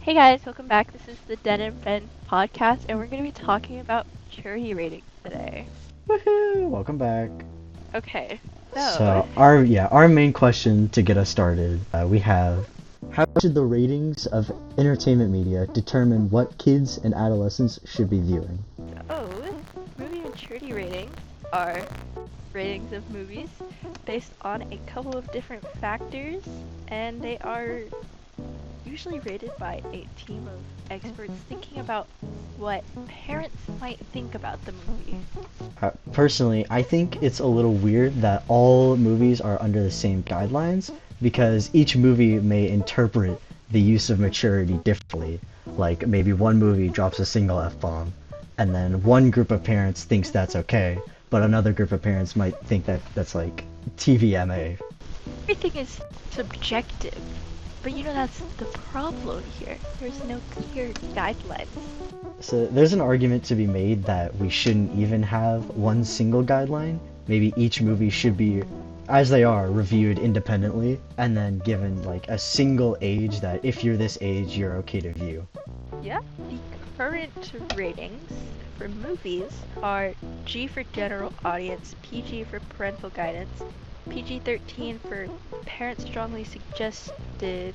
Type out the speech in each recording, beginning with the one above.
Hey guys, welcome back. This is the Den and Ben podcast, and we're going to be talking about maturity ratings today. Woohoo! Welcome back. Okay, so So our main question to get us started, we have how should the ratings of entertainment media determine what kids and adolescents should be viewing? movie maturity ratings are ratings of movies based on a couple of different factors, and they are usually rated by a team of experts thinking about what parents might think about the movie. Personally, I think it's a little weird that all movies are under the same guidelines because each movie may interpret the use of maturity differently. Like maybe one movie drops a single F-bomb, and then one group of parents thinks that's okay, but another group of parents might think that that's like TVMA. Everything is subjective, but that's the problem here. There's no clear guidelines. So there's an argument to be made that we shouldn't even have one single guideline. Maybe each movie should be, as they are, reviewed independently and then given like a single age that if you're this age, you're okay to view. Yeah, the current ratings for movies are G for general audience, PG for parental guidance, PG-13 for parents strongly suggested,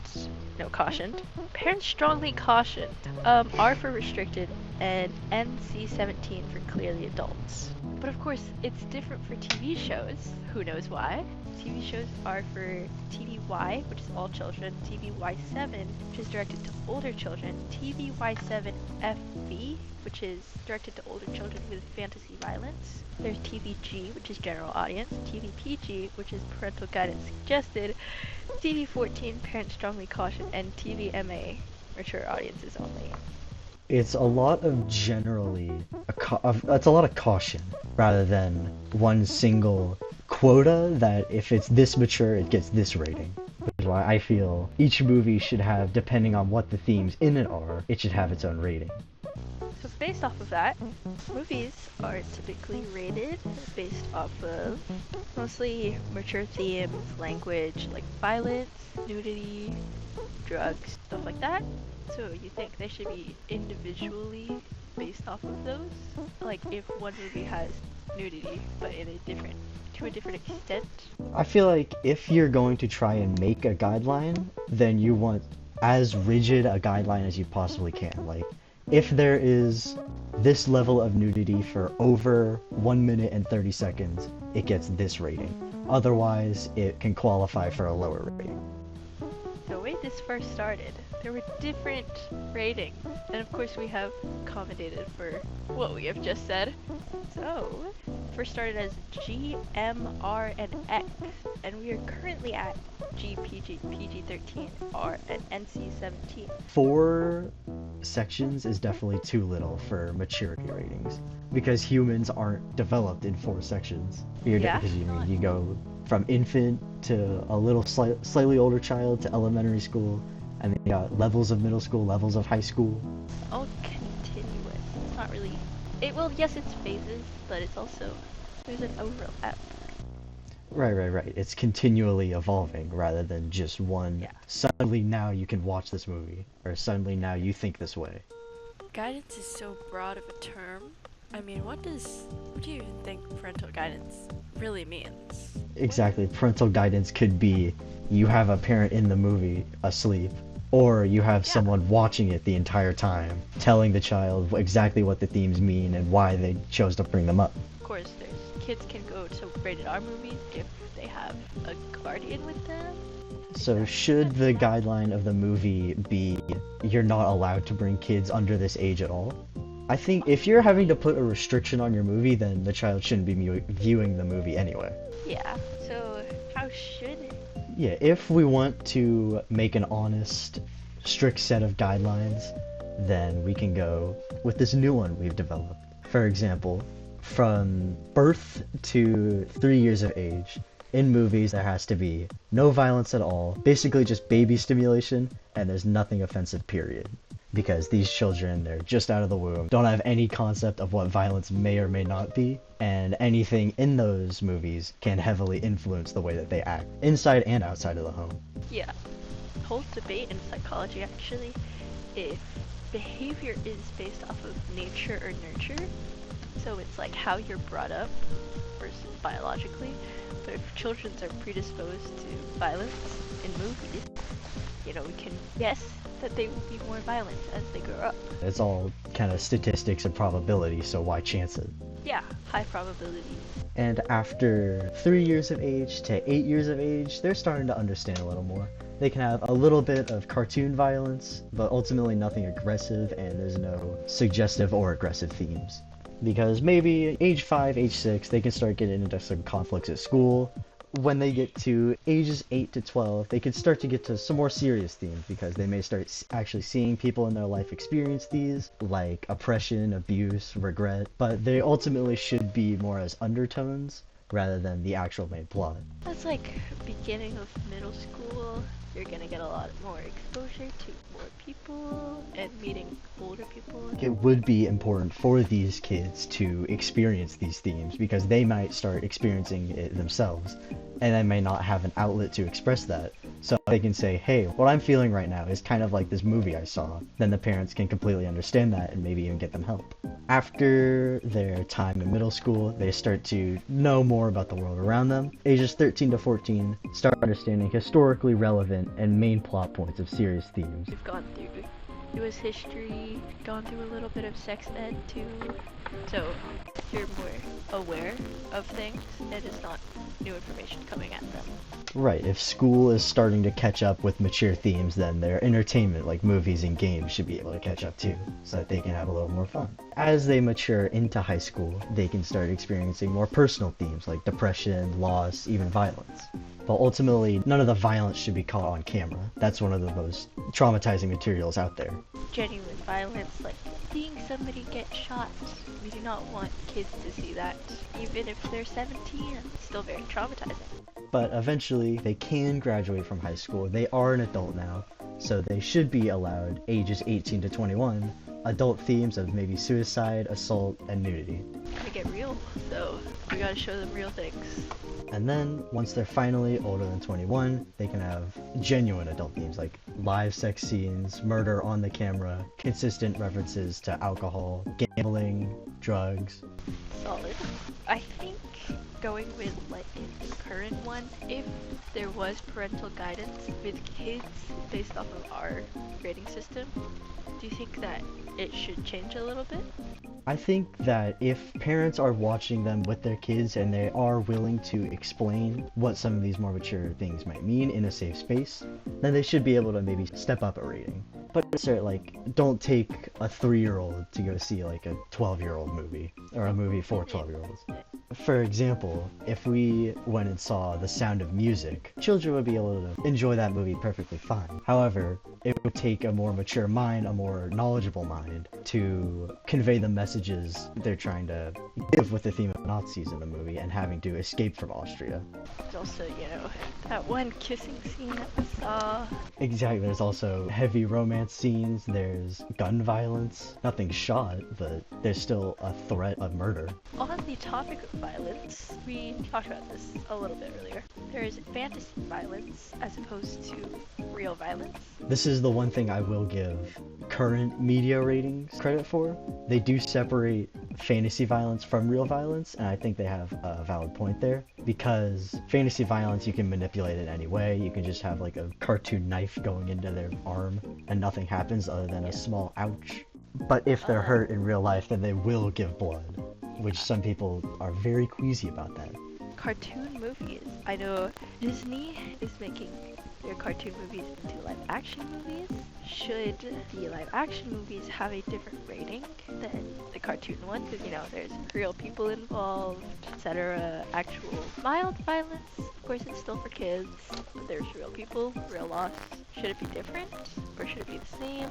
no, cautioned. Parents strongly cautioned. R for restricted, and NC-17 for clearly adults. But of course, it's different for TV shows. Who knows why? TV shows are for TVY, which is all children, TVY7, which is directed to older children, TVY7FV, which is directed to older children with fantasy violence. There's TVG, which is general audience, TVPG, which is parental guidance suggested, TV14, parents strongly cautioned, and TVMA, mature audiences only. It's a lot of it's a lot of caution rather than one single quota that if it's this mature, it gets this rating. Which is why I feel each movie should have, depending on what the themes in it are, it should have its own rating. So based off of that, movies are typically rated based off of mostly mature themes, language, like violence, nudity, drugs, stuff like that. So you think they should be individually based off of those? Like if one movie has nudity, but to a different extent? I feel like if you're going to try and make a guideline, then you want as rigid a guideline as you possibly can. Like, if there is this level of nudity for over 1 minute and 30 seconds, it gets this rating. Otherwise, it can qualify for a lower rating. The way this first started, there were different ratings, and of course we have accommodated for what we have just said. So, first started as G, M, R, and X, and we are currently at G, PG, PG-13, R, and NC-17. 4 sections is definitely too little for maturity ratings, because humans aren't developed in 4 sections. Because you go from infant to a little slightly older child to elementary school, and then you got levels of middle school, levels of high school. All continuous. It's not really. Yes, it's phases, but it's also there's an overlap. Right. It's continually evolving rather than just one. Yeah. Suddenly now you can watch this movie, or suddenly now you think this way. Guidance is so broad of a term. I mean, what do you even think parental guidance really means? Exactly. Parental guidance could be you have a parent in the movie asleep, or you have someone watching it the entire time, telling the child exactly what the themes mean and why they chose to bring them up. Of course, kids can go to rated R movies if they have a guardian with them. So should the guideline of the movie be you're not allowed to bring kids under this age at all? I think if you're having to put a restriction on your movie, then the child shouldn't be viewing the movie anyway. Yeah, so how should it? Yeah, if we want to make an honest, strict set of guidelines, then we can go with this new one we've developed. For example, from birth to 3 years of age, in movies there has to be no violence at all, basically just baby stimulation, and there's nothing offensive, period. Because these children, they're just out of the womb, don't have any concept of what violence may or may not be, and anything in those movies can heavily influence the way that they act, inside and outside of the home. Yeah, whole debate in psychology actually if behavior is based off of nature or nurture, so it's like how you're brought up versus biologically, but if children are predisposed to violence in movies, we can guess that they will be more violent as they grow up. It's all kind of statistics and probability, so why chance it? Yeah, high probability. And after 3 years of age to 8 years of age, they're starting to understand a little more. They can have a little bit of cartoon violence, but ultimately nothing aggressive, and there's no suggestive or aggressive themes. Because maybe age 5, age 6, they can start getting into some conflicts at school. When they get to ages 8 to 12, they can start to get to some more serious themes because they may start actually seeing people in their life experience these, like oppression, abuse, regret, but they ultimately should be more as undertones rather than the actual main plot. That's like beginning of middle school. You're gonna get a lot more exposure to more people and meeting older people. It would be important for these kids to experience these themes because they might start experiencing it themselves and they may not have an outlet to express that. So they can say, hey, what I'm feeling right now is kind of like this movie I saw. Then the parents can completely understand that and maybe even get them help. After their time in middle school, they start to know more about the world around them. Ages 13 to 14 start understanding historically relevant and main plot points of serious themes. We've gone through US history, gone through a little bit of sex ed too. So you're more aware of things and it's not new information coming at them. Right, if school is starting to catch up with mature themes, then their entertainment, like movies and games, should be able to catch up too, so that they can have a little more fun. As they mature into high school, they can start experiencing more personal themes like depression, loss, even violence. But ultimately, none of the violence should be caught on camera. That's one of the most traumatizing materials out there. Genuine violence, like seeing somebody get shot. We do not want kids to see that. Even if they're 17, it's still very traumatizing. But eventually, they can graduate from high school. They are an adult now, so they should be allowed, ages 18 to 21, adult themes of maybe suicide, assault, and nudity. Gotta get real, so we gotta show them real things. And then, once they're finally older than 21, they can have genuine adult themes like live sex scenes, murder on the camera, consistent references to alcohol, gambling, drugs. Solid. I think going with like the current one, if there was parental guidance with kids based off of our rating system, do you think that it should change a little bit? I think that if parents are watching them with their kids and they are willing to explain what some of these more mature things might mean in a safe space, then they should be able to maybe step up a rating. But don't take a 3-year-old to go see like a 12-year-old movie or a movie for 12-year-olds. For example, if we went and saw The Sound of Music, children would be able to enjoy that movie perfectly fine. However, it would take a more mature mind, a more knowledgeable mind, to convey the messages they're trying to give with the theme of Nazis in the movie and having to escape from Austria. There's also, that one kissing scene that we saw. Exactly, there's also heavy romance scenes, there's gun violence. Nothing's shot, but there's still a threat of murder. On the topic of violence, we talked about this a little bit earlier. There is fantasy violence as opposed to real violence. This is the one thing I will give current media ratings credit for. They do separate fantasy violence from real violence, and I think they have a valid point there. Because fantasy violence, you can manipulate it any way. You can just have like a cartoon knife going into their arm, and nothing happens other than a small ouch. But if they're hurt in real life, then they will give blood, which some people are very queasy about that. Cartoon movies. I know Disney is making their cartoon movies into live action movies. Should the live action movies have a different rating than the cartoon ones? Because, there's real people involved, etc. Actual mild violence. Of course, it's still for kids, but there's real people, real loss. Should it be different? Or should it be the same?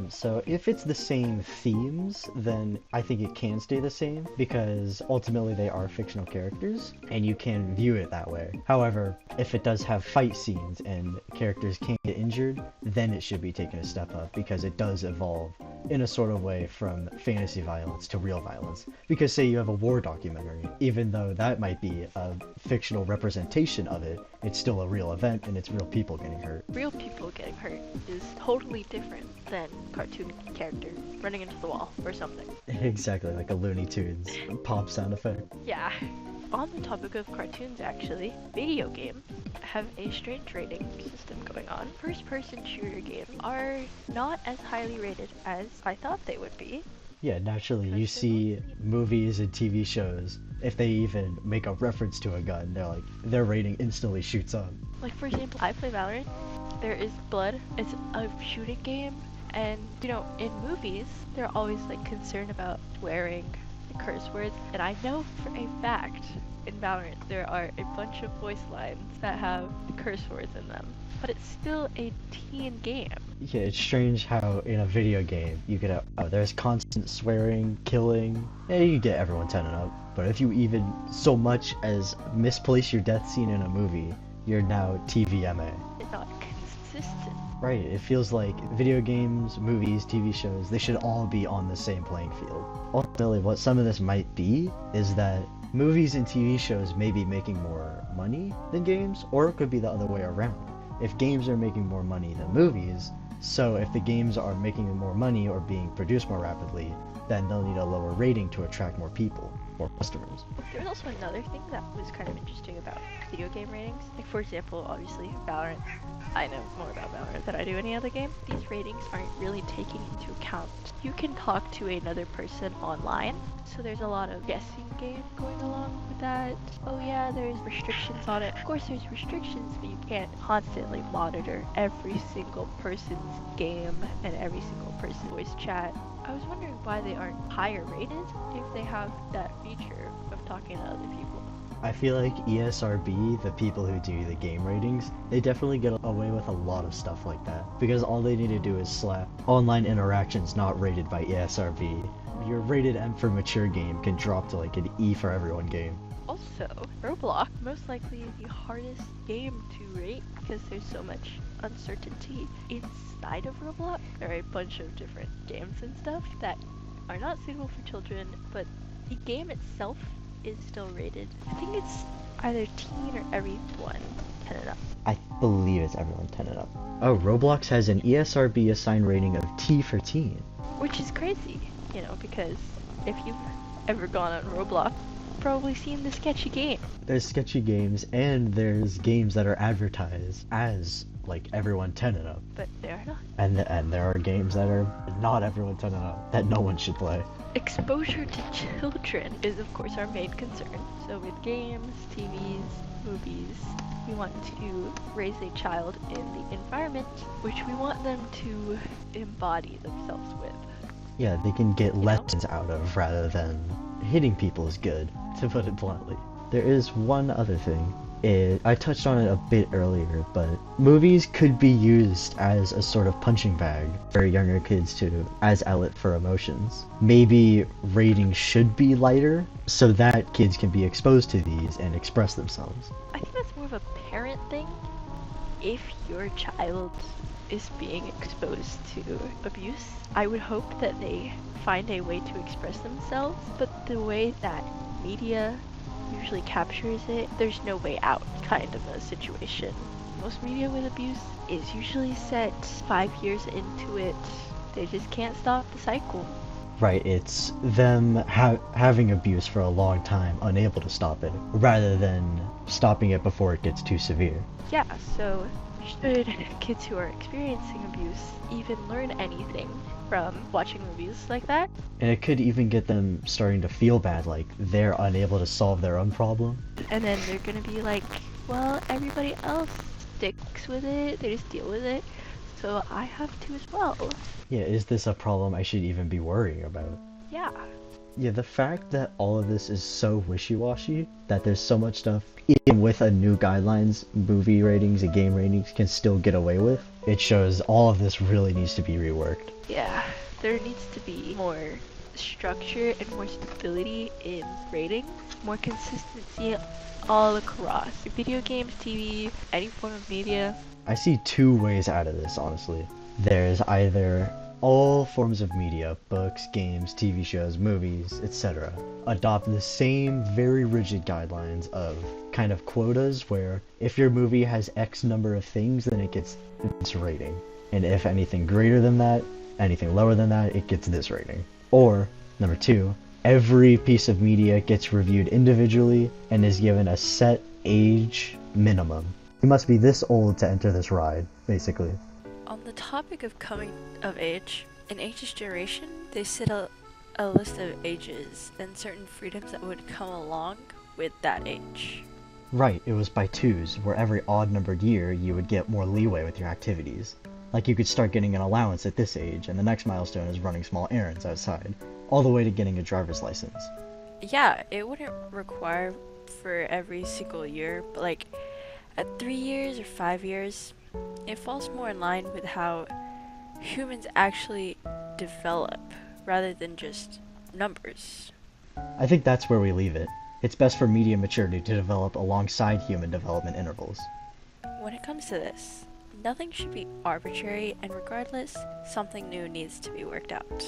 So if it's the same themes, then I think it can stay the same, because ultimately they are fictional characters, and you can view it that way. However, if it does have fight scenes and characters can get injured, then it should be taken a step up, because it does evolve in a sort of way from fantasy violence to real violence. Because say you have a war documentary, even though that might be a fictional representation of it, it's still a real event and it's real people getting hurt. Real people getting hurt is totally different than cartoon characters running into the wall or something. Exactly, like a Looney Tunes pop sound effect. Yeah. On the topic of cartoons, actually, video games have a strange rating system going on. First-person shooter games are not as highly rated as I thought they would be. Yeah, naturally, you see movies and TV shows, if they even make a reference to a gun, their rating instantly shoots up. Like, for example, I play Valorant. There is blood. It's a shooting game. And, in movies, they're always, concerned about swearing, curse words. And I know for a fact in Valorant there are a bunch of voice lines that have curse words in them. But it's still a teen game. Yeah, it's strange how in a video game you get there's constant swearing, killing, and you get everyone 10 and up. But if you even so much as misplace your death scene in a movie, you're now TVMA. It's not consistent. Right, it feels like video games, movies, TV shows, they should all be on the same playing field. Ultimately, what some of this might be is that movies and TV shows may be making more money than games, or it could be the other way around. If games are making more money than movies, so if the games are making more money or being produced more rapidly, then they'll need a lower rating to attract more people, more customers. There's also another thing that was kind of interesting about video game ratings. Like, for example, obviously, Valorant. I know more about Valorant than I do any other game. These ratings aren't really taking into account. You can talk to another person online, so there's a lot of guessing game going along with that. Oh yeah, there's restrictions on it. Of course there's restrictions, but you can't constantly monitor every single person's game and every single person's voice chat. I was wondering why they aren't higher rated if they have that feature of talking to other people. I feel like ESRB, the people who do the game ratings, they definitely get away with a lot of stuff like that. Because all they need to do is slap online interactions not rated by ESRB. Your rated M for mature game can drop to an E for everyone game. Also, Roblox, most likely the hardest game to rate because there's so much uncertainty inside of Roblox. There are a bunch of different games and stuff that are not suitable for children, but the game itself is still rated. I think it's either teen or everyone 10 and up. I believe it's everyone 10 and up. Oh, Roblox has an ESRB assigned rating of T for teen. Which is crazy, because if you've ever gone on Roblox, you've probably seen the sketchy game. There's sketchy games, and there's games that are advertised as everyone 10 and up. But they are not. And there are games that are not everyone 10 and up, that no one should play. Exposure to children is of course our main concern. So with games, TVs, movies, we want to raise a child in the environment which we want them to embody themselves with. Yeah, they can get lessons out of rather than hitting people is good, to put it bluntly. There is one other thing. I touched on it a bit earlier, but movies could be used as a sort of punching bag for younger kids as outlet for emotions. Maybe ratings should be lighter so that kids can be exposed to these and express themselves. I think that's more of a parent thing. If your child is being exposed to abuse, I would hope that they find a way to express themselves, but the way that media usually captures it, there's no way out kind of a situation. Most media with abuse is usually set 5 years into it. They just can't stop the cycle. Right, it's them having abuse for a long time, unable to stop it, rather than stopping it before it gets too severe. Yeah, so should kids who are experiencing abuse even learn anything from watching movies like that? And it could even get them starting to feel bad, like they're unable to solve their own problem. And then they're gonna be like, well, everybody else sticks with it, they just deal with it, so I have to as well. Yeah, is this a problem I should even be worrying about? Yeah. Yeah, the fact that all of this is so wishy-washy, that there's so much stuff, even with a new guidelines, movie ratings and game ratings can still get away with, it shows all of this really needs to be reworked. Yeah, there needs to be more structure and more stability in ratings, more consistency all across. Video games, TV, any form of media. I see two ways out of this, honestly. There's either All forms of media, books, games, TV shows, movies, etc., adopt the same very rigid guidelines of kind of quotas where if your movie has X number of things, then it gets this rating. And if anything greater than that, anything lower than that, it gets this rating. Or, number two, every piece of media gets reviewed individually and is given a set age minimum. You must be this old to enter this ride, basically. On the topic of coming of age, in Age's generation, they set a list of ages and certain freedoms that would come along with that age. Right, it was by twos, where every odd-numbered year you would get more leeway with your activities. Like you could start getting an allowance at this age, and the next milestone is running small errands outside, all the way to getting a driver's license. Yeah, it wouldn't require for every single year, but like at 3 years or 5 years, it falls more in line with how humans actually develop rather than just numbers. I think that's where we leave it. It's best for media maturity to develop alongside human development intervals. When it comes to this, nothing should be arbitrary, and regardless, something new needs to be worked out.